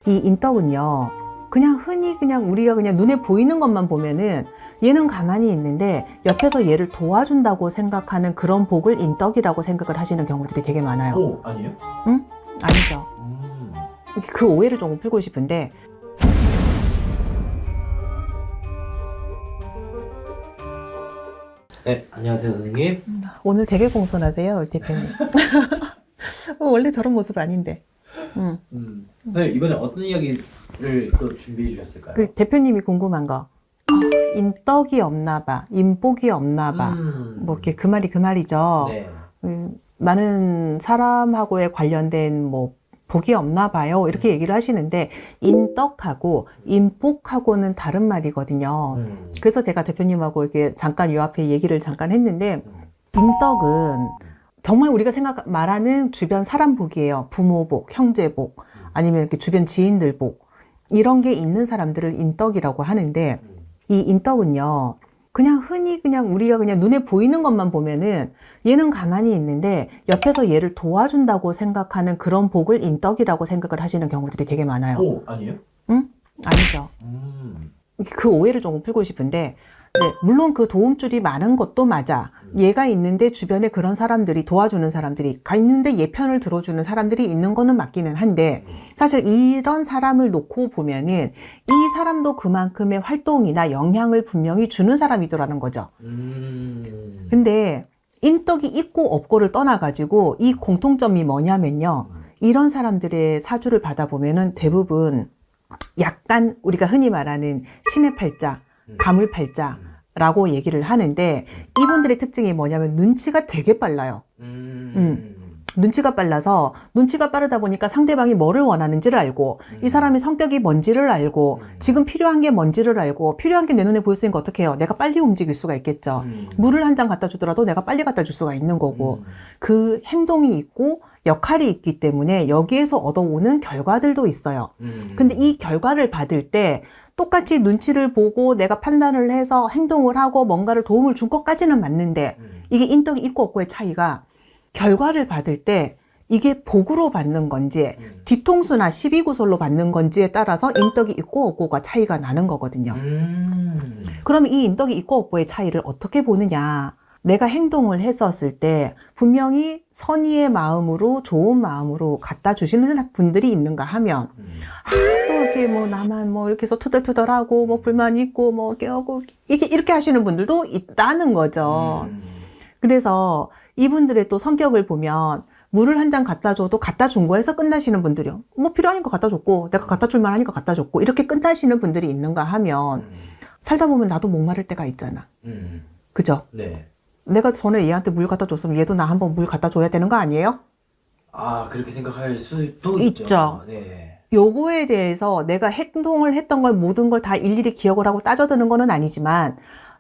이 인덕은요, 그냥 흔히 그냥 우리가 그냥 눈에 보이는 것만 보면은 얘는 가만히 있는데 옆에서 얘를 도와준다고 생각하는 그런 복을 인덕이라고 생각을 하시는 경우들이 되게 많아요. 오, 아니에요? 응? 아니죠. 음. 그 오해를 조금 풀고 싶은데, 네, 안녕하세요, 선생님. 오늘 되게 공손하세요, 우리 대표님. 원래 저런 모습 아닌데. 네, 이번에 어떤 이야기를 또 준비해 주셨을까요? 그 대표님이 궁금한 거. 인덕이 없나 봐, 인복이 없나 봐. 뭐 이렇게 그 말이 그 말이죠. 네. 나는 사람하고의 관련된 뭐 복이 없나 봐요. 이렇게 얘기를 하시는데 인덕하고 인복하고는 다른 말이거든요. 그래서 제가 대표님하고 이렇게 잠깐 요 앞에 얘기를 잠깐 했는데 인덕은 정말 우리가 말하는 주변 사람 복이에요. 부모 복, 형제 복, 아니면 이렇게 주변 지인들 복. 이런 게 있는 사람들을 인덕이라고 하는데 이 인덕은요, 그냥 흔히 그냥 우리가 그냥 눈에 보이는 것만 보면은 얘는 가만히 있는데 옆에서 얘를 도와준다고 생각하는 그런 복을 인덕이라고 생각을 하시는 경우들이 되게 많아요. 오, 아니에요? 응? 아니죠. 그 오해를 조금 풀고 싶은데, 네, 물론 그 도움줄이 많은 것도 맞아. 얘가 있는데 주변에 그런 사람들이 도와주는 사람들이 있는데 얘 편을 들어주는 사람들이 있는 거는 맞기는 한데 사실 이런 사람을 놓고 보면은 이 사람도 그만큼의 활동이나 영향을 분명히 주는 사람이더라는 거죠. 근데 인덕이 있고 없고를 떠나가지고 이 공통점이 뭐냐면요. 이런 사람들의 사주를 받아보면은 대부분 약간 우리가 흔히 말하는 신의 팔자, 가물팔자 라고 얘기를 하는데 이분들의 특징이 뭐냐면 눈치가 되게 빨라요. 눈치가 빨라서 눈치가 빠르다 보니까 상대방이 뭐를 원하는지를 알고 이 사람의 성격이 뭔지를 알고 지금 필요한 게 뭔지를 알고 필요한 게 내 눈에 보였으니까 어떻게 해요? 내가 빨리 움직일 수가 있겠죠. 물을 한 잔 갖다 주더라도 내가 빨리 갖다 줄 수가 있는 거고 그 행동이 있고 역할이 있기 때문에 여기에서 얻어오는 결과들도 있어요. 근데 이 결과를 받을 때 똑같이 눈치를 보고 내가 판단을 해서 행동을 하고 뭔가를 도움을 준 것까지는 맞는데 이게 인덕이 있고 없고의 차이가 결과를 받을 때 이게 복으로 받는 건지 뒤통수나 시비구설로 받는 건지에 따라서 인덕이 있고 없고가 차이가 나는 거거든요. 그럼 이 인덕이 있고 없고의 차이를 어떻게 보느냐? 내가 행동을 했었을 때 분명히 선의의 마음으로 좋은 마음으로 갖다 주시는 분들이 있는가 하면 또 이렇게 뭐 나만 뭐 이렇게 해서 투덜투덜하고 뭐 불만 있고 뭐 깨우고 이렇게 하시는 분들도 있다는 거죠. 그래서 이분들의 또 성격을 보면 물을 한 잔 갖다 줘도 갖다 준 거에서 끝나시는 분들이요. 뭐 필요하니까 갖다 줬고 내가 갖다 줄 만하니까 갖다 줬고 이렇게 끝나시는 분들이 있는가 하면 살다 보면 나도 목마를 때가 있잖아. 그죠? 네. 내가 전에 얘한테 물 갖다 줬으면 얘도 나 한번 물 갖다 줘야 되는 거 아니에요? 아, 그렇게 생각할 수도 있죠. 네. 요거에 대해서 내가 행동을 했던 걸 모든 걸 다 일일이 기억을 하고 따져드는 거는 아니지만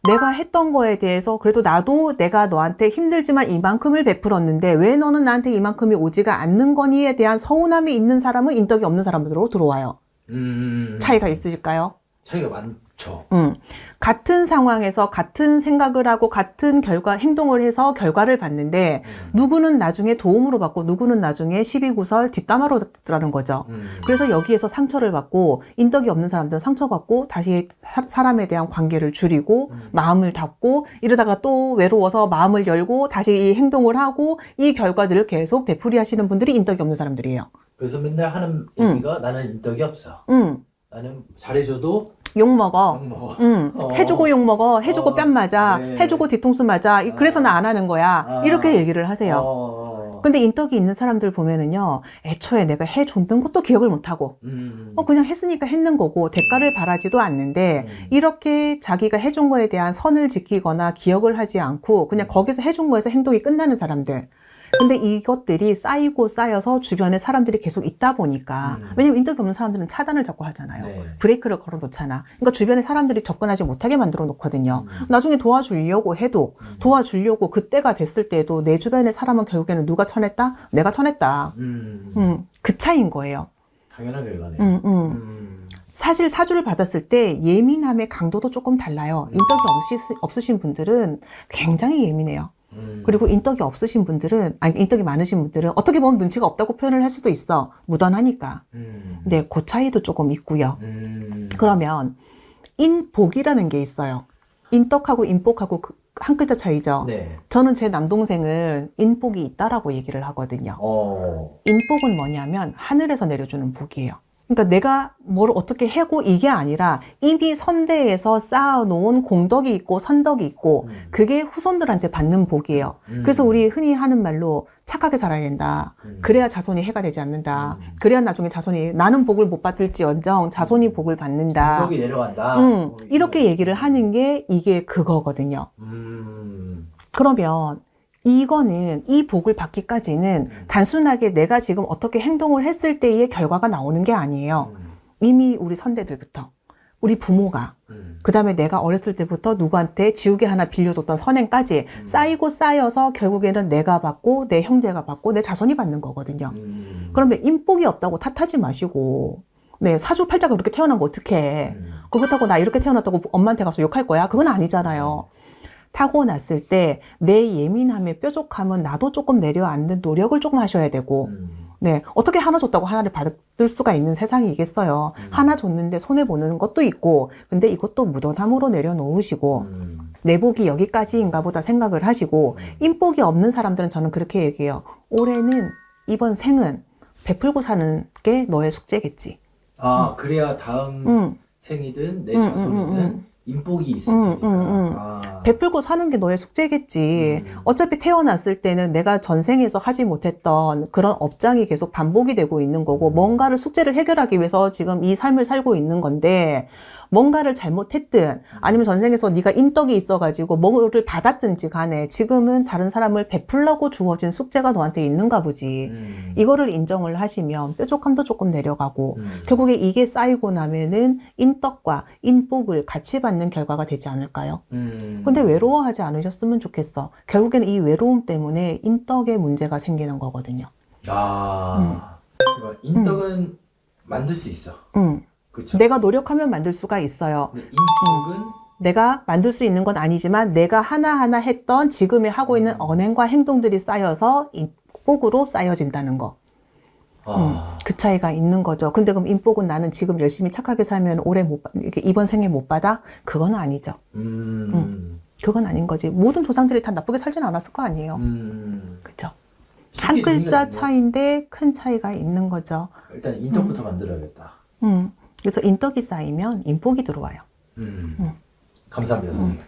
내가 했던 거에 대해서 그래도 나도 내가 너한테 힘들지만 이만큼을 베풀었는데 왜 너는 나한테 이만큼이 오지가 않는 거니에 대한 서운함이 있는 사람은 인덕이 없는 사람으로 들어와요. 차이가 있으실까요? 차이가 많죠. 같은 상황에서 같은 생각을 하고 같은 행동을 해서 결과를 받는데 누구는 나중에 도움으로 받고 누구는 나중에 시비구설 뒷담화로 듣더라는 거죠. 그래서 여기에서 상처를 받고 인덕이 없는 사람들은 상처받고 다시 사람에 대한 관계를 줄이고 마음을 닫고 이러다가 또 외로워서 마음을 열고 다시 이 행동을 하고 이 결과들을 계속 되풀이 하시는 분들이 인덕이 없는 사람들이에요. 그래서 맨날 하는 얘기가 나는 인덕이 없어. 나는 잘해줘도 욕먹어. 해주고 욕먹어. 해주고 뺨 맞아. 네. 해주고 뒤통수 맞아. 그래서 나 안 하는 거야. 이렇게 얘기를 하세요. 근데 인덕이 있는 사람들 보면은요, 애초에 내가 해줬던 것도 기억을 못하고, 그냥 했으니까 했는 거고, 대가를 바라지도 않는데, 이렇게 자기가 해준 거에 대한 선을 지키거나 기억을 하지 않고, 그냥 거기서 해준 거에서 행동이 끝나는 사람들. 근데 이것들이 쌓이고 쌓여서 주변에 사람들이 계속 있다 보니까 왜냐면 인덕이 없는 사람들은 차단을 자꾸 하잖아요. 네. 브레이크를 걸어 놓잖아. 그러니까 주변에 사람들이 접근하지 못하게 만들어 놓거든요. 나중에 도와주려고 해도 도와주려고 그때가 됐을 때에도 내 주변의 사람은 결국에는 누가 쳐냈다? 내가 쳐냈다. 그 차이인 거예요. 당연한 결과네요. 사실 사주를 받았을 때 예민함의 강도도 조금 달라요. 인덕이 없으신 분들은 굉장히 예민해요. 그리고 인덕이 없으신 분들은, 아니, 인덕이 많으신 분들은 어떻게 보면 눈치가 없다고 표현을 할 수도 있어. 무던하니까. 근데 그 차이도 조금 있고요. 그러면 인복이라는 게 있어요. 인덕하고 인복하고 한 글자 차이죠. 네. 저는 제 남동생을 인복이 있다라고 얘기를 하거든요. 인복은 뭐냐면 하늘에서 내려주는 복이에요. 그러니까 내가 뭘 어떻게 하고 이게 아니라 이미 선대에서 쌓아놓은 공덕이 있고 선덕이 있고 그게 후손들한테 받는 복이에요. 그래서 우리 흔히 하는 말로 착하게 살아야 된다. 그래야 자손이 해가 되지 않는다. 그래야 나중에 자손이, 나는 복을 못 받을지언정 자손이 복을 받는다. 공덕이 내려간다. 이렇게 얘기를 하는 게 이게 그거거든요. 그러면 이거는, 이 복을 받기까지는 단순하게 내가 지금 어떻게 행동을 했을 때의 결과가 나오는 게 아니에요. 이미 우리 선대들부터, 우리 부모가, 그 다음에 내가 어렸을 때부터 누구한테 지우개 하나 빌려줬던 선행까지 쌓이고 쌓여서 결국에는 내가 받고 내 형제가 받고 내 자손이 받는 거거든요. 그러면 인복이 없다고 탓하지 마시고, 네, 사주팔자가 그렇게 태어난 거 어떡해. 그렇다고 나 이렇게 태어났다고 엄마한테 가서 욕할 거야? 그건 아니잖아요. 타고났을 때 내 예민함에 뾰족함은 나도 조금 내려앉는 노력을 조금 하셔야 되고, 네, 어떻게 하나 줬다고 하나를 받을 수가 있는 세상이겠어요. 하나 줬는데 손해보는 것도 있고, 근데 이것도 무던함으로 내려놓으시고, 내 복이 여기까지인가 보다 생각을 하시고, 인복이 없는 사람들은 저는 그렇게 얘기해요. 올해는, 이번 생은 베풀고 사는 게 너의 숙제겠지. 그래야 다음 생이든 내 자손이든 인복이 있을 테니까. 베풀고 사는 게 너의 숙제겠지. 어차피 태어났을 때는 내가 전생에서 하지 못했던 그런 업장이 계속 반복이 되고 있는 거고, 뭔가를 숙제를 해결하기 위해서 지금 이 삶을 살고 있는 건데, 뭔가를 잘못했든 아니면 전생에서 네가 인덕이 있어가지고 뭐를 받았든지 간에 지금은 다른 사람을 베풀려고 주어진 숙제가 너한테 있는가 보지. 이거를 인정을 하시면 뾰족함도 조금 내려가고, 결국에 이게 쌓이고 나면은 인덕과 인복을 같이 받는 결과가 되지 않을까요? 근데 외로워하지 않으셨으면 좋겠어. 결국에는 이 외로움 때문에 인덕에 문제가 생기는 거거든요. 그러니까 인덕은 만들 수 있어. 그쵸? 내가 노력하면 만들 수가 있어요. 근데 인복은 내가 만들 수 있는 건 아니지만 내가 하나하나 했던 지금에 하고 있는 언행과 행동들이 쌓여서 인복으로 쌓여진다는 거. 그 차이가 있는 거죠. 근데 그럼 인복은 나는 지금 열심히 착하게 살면 올해 이렇게 이번 생에 못 받아? 그건 아니죠. 그건 아닌 거지. 모든 조상들이 다 나쁘게 살진 않았을 거 아니에요. 그죠? 한 글자 차이인데 큰 차이가 있는 거죠. 일단 인덕부터 만들어야겠다. 그래서 인덕이 쌓이면 인복이 들어와요. 감사합니다, 선생님.